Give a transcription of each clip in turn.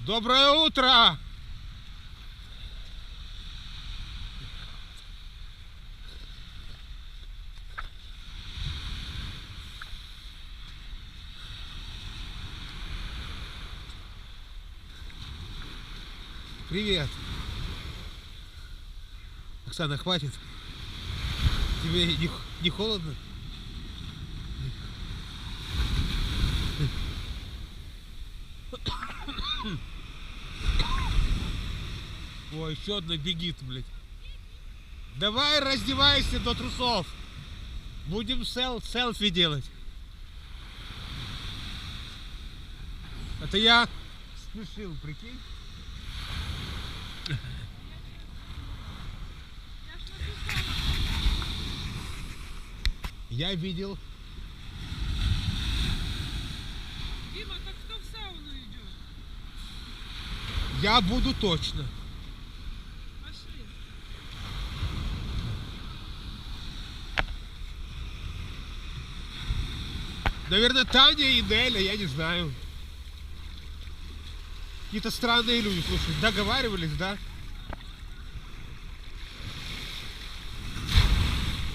Доброе утро! Привет! Оксана, хватит? Тебе не холодно? Ой, еще одна бегит, блядь. Давай раздевайся до трусов. Будем селфи делать. Это я спешил, прикинь. Я видел. Дима, так кто в сауну идет? Я буду точно. Пошли. Наверное, Таня и Неля, я не знаю. Какие-то странные люди, слушай, договаривались, да?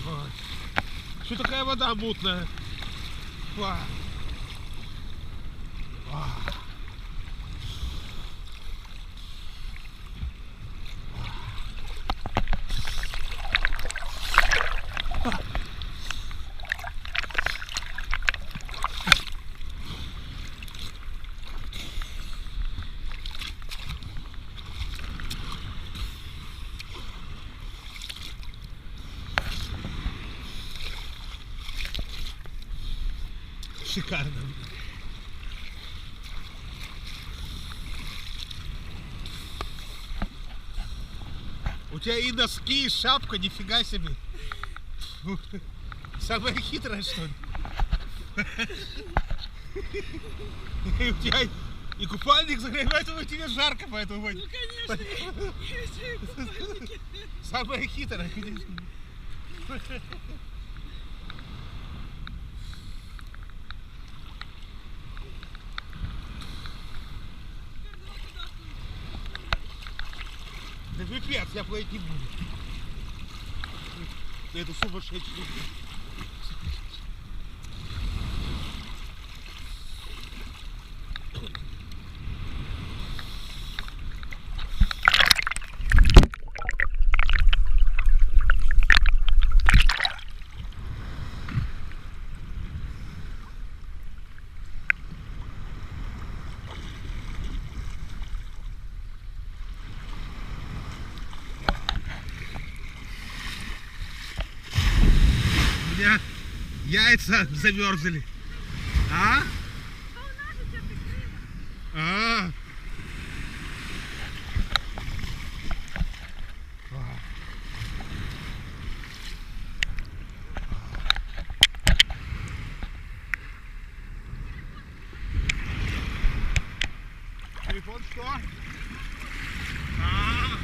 Ой. Что такая вода мутная? Ва. Ва. Шикарно. У тебя и носки, и шапка, нифига себе. Самая хитрая, что ли? И у тебя и купальник загревает, и тебе жарко, поэтому... Ну, конечно, я еще и купальники. Самая хитрая, конечно. Да пипец, я платить не буду. Это сумасшедший. У меня яйца замерзли. А? А. Телефон что? А.